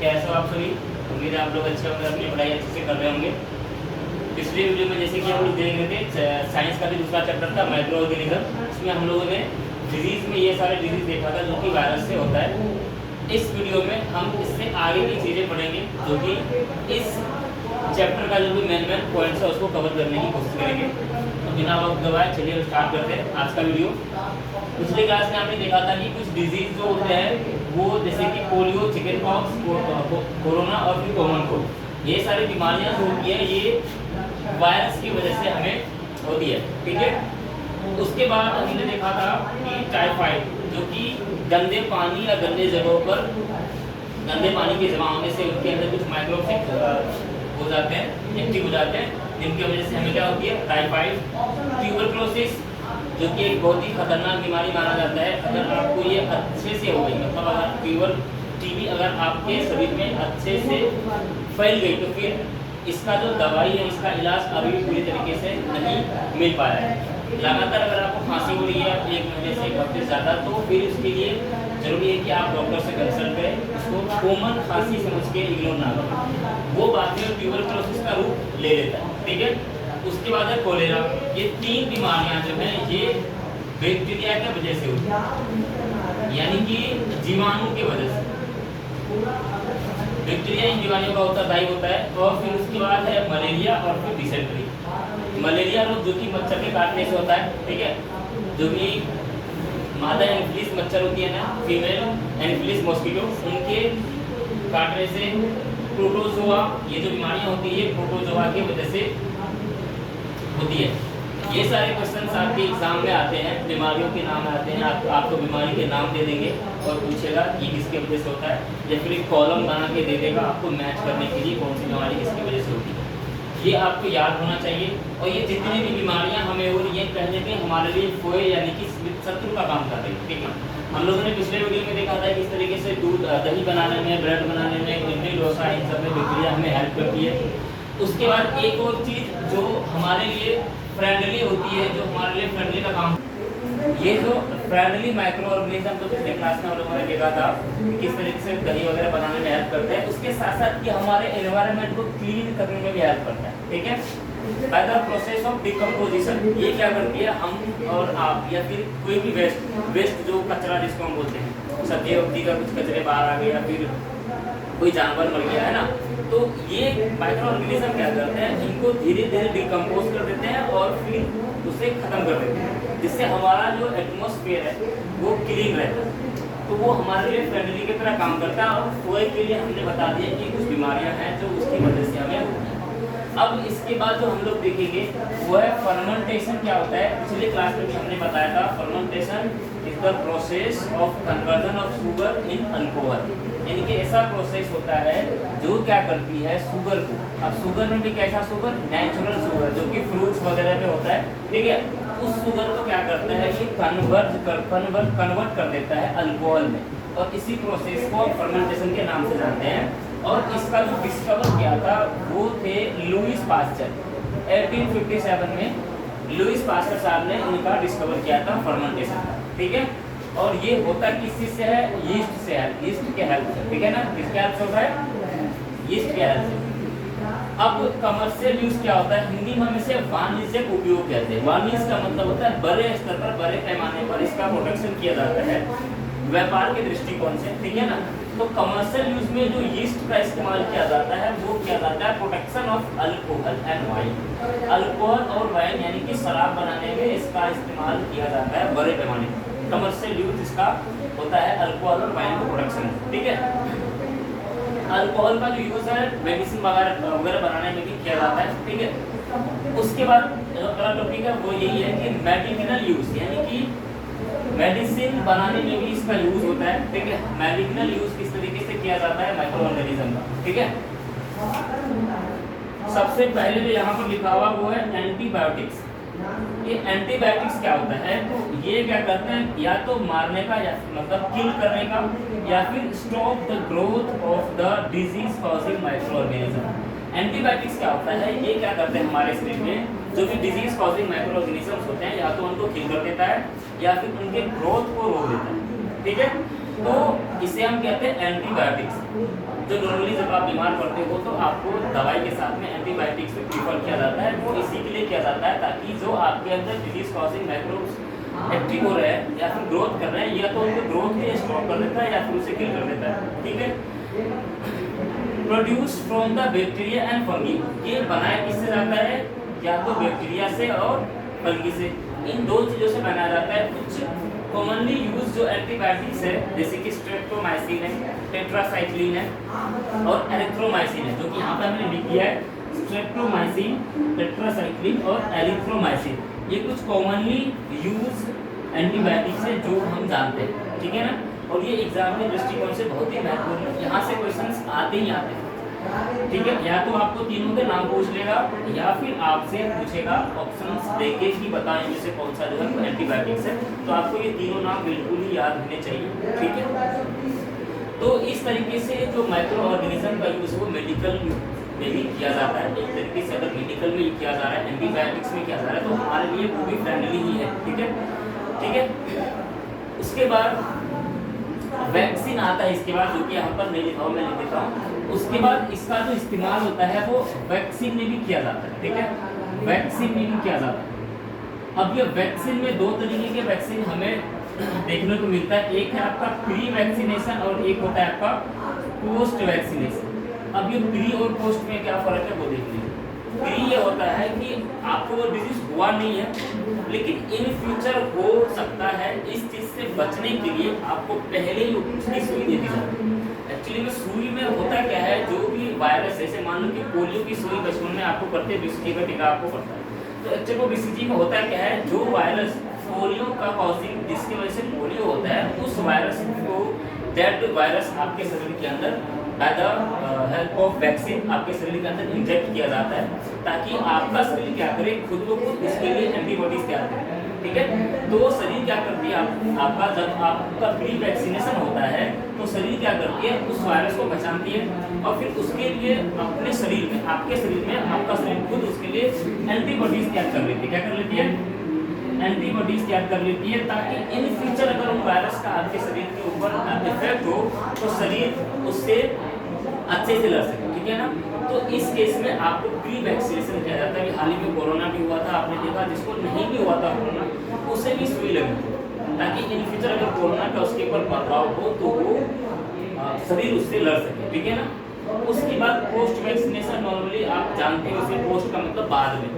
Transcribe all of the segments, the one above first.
कैसे हो आप सभी? उम्मीद है आप लोग अच्छे होंगे, अपनी पढ़ाई अच्छे से कर रहे होंगे। पिछले वीडियो में जैसे कि हम लोग देख रहे थे साइंस का भी दूसरा चैप्टर था माइक्रो ऑर्गेनिज्म। इसमें हम लोगों ने डिजीज़ में ये सारे डिजीज़ देखा था जो कि वायरस से होता है। इस वीडियो में हम इससे आगे की चीज़ें पढ़ेंगे जो कि इस चैप्टर का जो भी मेन पॉइंट्स है उसको कवर करने की कोशिश करेंगे। तो बिना वक्त गवाए चलिए स्टार्ट करते हैं आज का वीडियो। पिछले क्लास में हमने देखा था कि कुछ डिजीज़ जो होते हैं वो जैसे कि पोलियो, चिकन पॉक्स, कोरोना और फिर कॉमन कोल्ड, ये सारी बीमारियां जो होती है ये वायरस की वजह से हमें होती है। ठीक है, उसके बाद हमने देखा था कि टाइफाइड जो कि गंदे पानी या गंदे जगहों पर गंदे पानी के जमा होने से उनके अंदर कुछ माइक्रोब्स हो जाते हैं, एक्टिव हो जाते हैं, जिनकी वजह से हमें क्या होती है टाइफाइड। ट्यूबरक्लोसिस जो कि एक बहुत ही खतरनाक बीमारी माना जाता है। अगर आपको ये अच्छे से हो गई, मतलब अगर फीवर टीबी अगर आपके शरीर में अच्छे से फैल गई तो फिर इसका जो दवाई है, इसका इलाज अभी भी पूरी तरीके से नहीं मिल पाया है। लगातार अगर आपको खांसी हो रही है 1 महीने से 1 हफ्ते से ज़्यादा, तो फिर उसके लिए जरूरी है कि आप डॉक्टर से कंसल्ट करें। इसको कॉमन खांसी समझ के इग्नोर ना करें, वो बाद में ट्यूबरक्लोसिस का रूप ले लेता है। ठीक है, उसके बाद है कोलेरा। ये 3 बीमारियां जो हैं ये बैक्टीरिया की वजह से होती है, यानी कि जीवाणु की वजह से। बैक्टीरिया इन बीमारियों का उत्तरदायी होता है। और फिर उसके बाद है मलेरिया और फिर डिसेंट्री। मलेरिया रोग जो कि मच्छर के काटने से होता है। ठीक है, जो कि मादा एनोफिलिस मच्छर होती है ना, फीमेल एनोफिलिस मॉस्किटो, उनके काटने से प्रोटोजोआ, ये जो बीमारियां होती है ये प्रोटोजोआ की वजह से होती है। ये सारे क्वेश्चंस आपके एग्जाम में आते हैं, बीमारियों के नाम आते हैं, आपको बीमारी के नाम दे देंगे और पूछेगा कि किसके वजह से होता है, या फिर एक कॉलम बना के दे देगा आपको मैच करने के लिए कौन सी बीमारी किसकी वजह से होती है। ये आपको याद होना चाहिए। और ये जितनी भी बीमारियां हमें हो रही हैं कहने के हमारे लिए फोए यानी कि शत्रु का काम कर रही है। ठीक है, हम लोगों ने पिछले वीडियो में देखा था कि इस तरीके से दूध दही बनाने में, ब्रेड बनाने में, इडली डोसा, इन सब में बैक्टीरिया हमें हेल्प करती है। उसके बाद एक और चीज़ जो हमारे लिए फ्रेंडली होती है, जो हमारे लिए फ्रेंडली का काम, ये जो फ्रेंडली माइक्रो ऑर्गेनिज्म तो पिछले क्लास में हम लोगों ने देखा था कि किस तरीके से दही वगैरह बनाने में हेल्प करते हैं। उसके साथ साथ ये हमारे एनवायरनमेंट को क्लीन करने में भी हेल्प करता है। ठीक है, by the process of decomposition, ये क्या करती है, हम और आप या फिर कोई भी वेस्ट जो कचरा जिसको हम बोलते हैं, सब्जी वब्जी का कुछ कचरे बाहर आ गए या फिर कोई जानवर मर गया है ना, तो ये माइक्रो ऑर्गेनिज्म क्या करते हैं, इनको धीरे धीरे डिकम्पोज कर देते हैं और फिर उसे खत्म कर देते हैं, जिससे हमारा जो एटमॉस्फेयर है वो क्लीन रहता है। तो वो हमारे लिए फ्रेंडली की तरह काम करता है। और फोए के लिए हमने बता दिया कि कुछ बीमारियां हैं जो उसकी वजह से हमें होती हैं। अब इसके बाद जो हम लोग देखेंगे वो है फर्मेंटेशन। क्या होता है, पिछले क्लास में भी हमने बताया था, fermentation is the process of conversion of sugar in alcohol, यानी कि ऐसा प्रोसेस होता है जो क्या करती है शुगर को, अब शुगर में भी कैसा शुगर, नेचुरल शुगर जो कि फ्रूट्स वगैरह में होता है। ठीक है, उस शुगर को क्या करता है ये कन्वर्ट कर देता है अल्कोहल में, और इसी प्रोसेस को फर्मेंटेशन के नाम से जानते हैं। और इसका जो डिस्कवर किया था वो थे लुईस पास्चर। 1857 में लुईस पास्चर साहब ने इनका डिस्कवर किया था फर्मेंटेशन। ठीक है, और ये होता किस चीज से है, यीस्ट से है, यीस्ट के हेल्प से। ठीक है ना, किसके हेल्प से होता है, यीस्ट के हेल्प से। अब कमर्शियल यूज क्या होता है, हिंदी में हम इसे वाणिज्यिक उपयोग कहते हैं। वाणिज्य का मतलब होता है बड़े स्तर पर, बड़े पैमाने पर इसका प्रोडक्शन किया जाता है व्यापार के दृष्टिकोण से। ठीक है ना, तो कमर्शियल यूज में जो यीस्ट का इस्तेमाल किया जाता है वो किया जाता है production of alcohol and wine. Alcohol और वाइन यानी कि शराब बनाने में इसका इस्तेमाल किया जाता है बड़े पैमाने पर। कमर्शियल यूज इसका होता है अल्कोहल और वाइन का प्रोडक्शन। ठीक है, अल्कोहल का जो यूज है मेडिसिन वगैरह बनाने में भी किया जाता है। ठीक है, उसके बाद जो अगला टॉपिक है वो यही है कि मेडिसिनल यूज, यानी कि मेडिसिन बनाने में भी इसका यूज होता है। ठीक है, मेडिसिनल यूज किस तरीके से किया जाता है माइक्रो ऑर्गेनिज्म का। ठीक है, सबसे पहले जो यहाँ पर लिखा हुआ वो है एंटीबायोटिक्स। ये एंटीबायोटिक्स क्या होता है, तो ये क्या करते हैं, या तो मारने का या मतलब किल करने का, या फिर stop the growth of the disease causing micro organism. Antibiotics क्या होता है, ये क्या करते हैं हमारे शरीर में जो भी डिजीज कॉजिंग माइक्रो ऑर्गेनिजम्स होते हैं, या तो उनको किल कर देता है या फिर उनके ग्रोथ को रोक देता है। ठीक है, तो इसे हम कहते हैं एंटीबायोटिक्स। जो नॉर्मली जब आप बीमार पड़ते हो तो आपको दवाई के साथ में एंटीबायोटिक्स भी प्रीफर किया जाता है। वो इसी के लिए किया जाता है ताकि जो आपके अंदर डिजीज कॉजिंग माइक्रोब्स एक्टिव हो रहे हैं या फिर ग्रोथ कर रहे हैं, या तो उनको ग्रोथ के स्टॉप कर देता है या फिर उसे किल कर देता है। ठीक है। Produce from the bacteria and fungi, ये बनाया किससे जाता है? या तो बैक्टीरिया से और फंगी से, इन दो चीजों से बनाया जाता है। कुछ कॉमनली यूज जो एंटीबायोटिक्स है जैसे कि स्ट्रेप्टोमाइसिन है, टेट्रासाइक्लिन है और एरिथ्रोमाइसिन है, जो कि यहाँ पे हमने लिख दिया है स्ट्रेप्टोमाइसिन, टेट्रासाइक्लिन और एरिथ्रोमाइसिन। ये कुछ कॉमनली यूज एंटीबायोटिक्स है जो हम जानते हैं। ठीक है ना। और ये एग्जाम के दृष्टिकोण से बहुत ही महत्वपूर्ण है, यहाँ से क्वेश्चंस आते ही आते हैं। ठीक है। या तो आपको तीनों के नाम पूछ लेगा या फिर आपसे पूछेगा ऑप्शंस देके ही बताएं इनमें से कौन सा जो है एंटीबायोटिक्स है। तो आपको ये तीनों नाम बिल्कुल ही याद होने चाहिए। ठीक है। तो इस तरीके से जो माइक्रो ऑर्गेनिज्म का यूज वो मेडिकल में भी किया जाता है। एक तरीके से अगर मेडिकल में किया जा रहा है, एंटीबायोटिक्स में किया जा रहा है, तो हमारे लिए वो भी फ्रेंडली ही है। ठीक है। ठीक है। उसके बाद वैक्सीन आता है इसके बाद, जो कि यहाँ पर नहीं लिखा हुआ, मैं लिख देता हूँ। उसके बाद इसका जो इस्तेमाल होता है वो वैक्सीन में भी किया जाता है। ठीक है। वैक्सीन में भी किया जाता है। अब ये वैक्सीन में दो तरीके के वैक्सीन हमें देखने को मिलता है। एक है आपका प्री वैक्सीनेशन और एक होता है आपका पोस्ट वैक्सीनेशन। अब ये प्री और पोस्ट में क्या फर्क है वो देख लीजिए। प्री ये होता है कि आपको वो डिजीज हुआ नहीं है, लेकिन इन फ्यूचर हो सकता है। इस चीज से बचने के लिए आपको पहले ही उसकी सुई दे दी जाती है। एक्चुअली में सुई में होता क्या है, जो भी वायरस, जैसे मान लो कि पोलियो की सुई बचपन में आपको पड़ती है, बीसीजी का टीका आपको पड़ता है। तो एक्चुअली वो बीसीजी में होता क्या है, जो वायरस पोलियो का कॉजिंग जिसकी वजह से पोलियो होता है, उस वायरस को दैट वायरस आपके शरीर के अंदर by the help of vaccine आपके शरीर के अंदर इंजेक्ट किया जाता है, ताकि आपका शरीर क्या करे, खुद को खुद उसके लिए एंटीबॉडीज तैयार करे। ठीक है। तो शरीर क्या करती है, आपका जब आपका प्री वैक्सीनेशन होता है तो शरीर क्या करती है, उस वायरस को पहचानती है और फिर उसके लिए अपने शरीर में, आपके शरीर में आपका शरीर खुद उसके लिए एंटीबॉडीज तैयार कर लेती है। क्या कर लेती है? एंटीबॉडीज तैयार कर लेती है, ताकि इन फ्यूचर अगर उन वायरस का आपके शरीर के ऊपर इफेक्ट हो तो शरीर उससे अच्छे से लड़ सके। ठीक है ना। तो इस केस में आपको प्री वैक्सीनेशन किया जाता है। हाल ही में कोरोना भी हुआ था, आपने देखा, जिसको नहीं भी हुआ था कोरोना, उसे भी सुई लगी, ताकि इन फ्यूचर अगर कोरोना का उसके ऊपर प्रभाव हो तो वो शरीर उससे लड़ सके। ठीक है ना। उसके बाद पोस्ट वैक्सीनेशन, नॉर्मली आप जानते हो इसे पोस्ट का मतलब बाद में,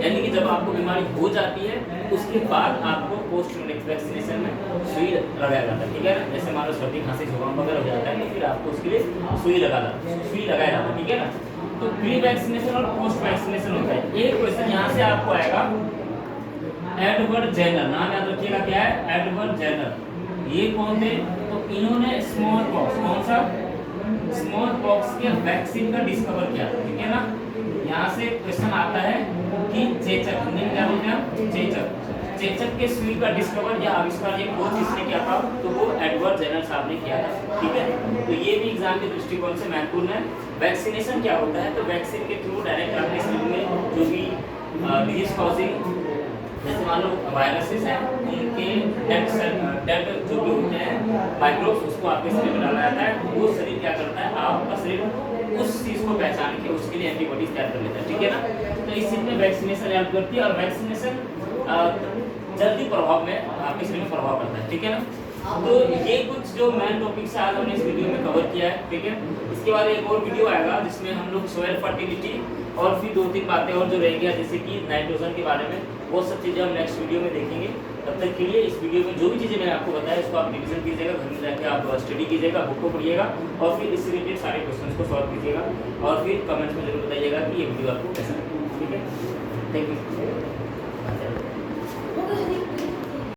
यानी कि जब आपको बीमारी हो जाती है उसके बाद आपको पोस्ट वैक्सीनेशन में सुई लगाया जाता है। ठीक है ना। जैसे मान लो सर्दी खांसी जुकाम वगैरह हो जाता है तो फिर आपको उसके लिए सुई लगाया जाता है। ठीक है ना। तो प्री वैक्सीनेशन और पोस्ट वैक्सीनेशन होता है। एक क्वेश्चन यहाँ से आपको आएगा, एडवर्ड जेनर, नाम याद रखिएगा क्या है, एडवर्ड जेनर। ये कौन थे? तो इन्होंने स्मॉल पॉक्स, कौन सा? स्मॉल पॉक्स के वैक्सीन का डिस्कवर किया। ठीक है ना। यहाँ से क्वेश्चन आता है कि चेचक, हिंदी में क्या बोलते हैं? चेचक के सुई का डिस्कवर या आविष्कार ये खोज किसने किया था? तो वो एडवर्ड जेनर साहब ने किया था। ठीक है। तो ये भी एग्जाम के दृष्टिकोण से महत्वपूर्ण है। वैक्सीनेशन क्या होता है? तो वैक्सीन के थ्रू डायरेक्ट आपके शरीर में जो भी डिजीज कॉजिंग, जैसे मान लो वायरसेस हैं, उनके डेड जो भी होते हैं माइक्रोब्स, उसको आपके शरीर में डाला जाता है। वो शरीर क्या करता है, आपका शरीर उस चीज़ को पहचान के उसके लिए एंटीबॉडीज तैयार कर लेता है। ठीक है ना। तो इस चीज़ में वैक्सीनेशन हेल्प करती है और वैक्सीनेशन जल्दी प्रभाव में आपके शरीर में प्रभाव पड़ता है। ठीक है ना। तो ये कुछ जो मेन टॉपिक्स है आज हमने इस वीडियो में कवर किया है। ठीक है। इसके बाद एक और वीडियो आएगा जिसमें हम लोग सोयल फर्टिलिटी और फिर 2-3 बातें और जो रहेगी, जैसे कि नाइट्रोजन के बारे में, वो सब चीज़ें हम नेक्स्ट वीडियो में देखेंगे। तब तक के लिए इस वीडियो में जो भी चीज़ें मैंने आपको बताया इसको आप रिविजन कीजिएगा, घर में जाकर आप स्टडी कीजिएगा, बुक को पढ़िएगा और फिर इससे रिलेटेड सारे क्वेश्चन को सॉल्व कीजिएगा और फिर कमेंट्स में जरूर बताइएगा कि ये वीडियो आपको कैसा लगा। ठीक है। Thank you.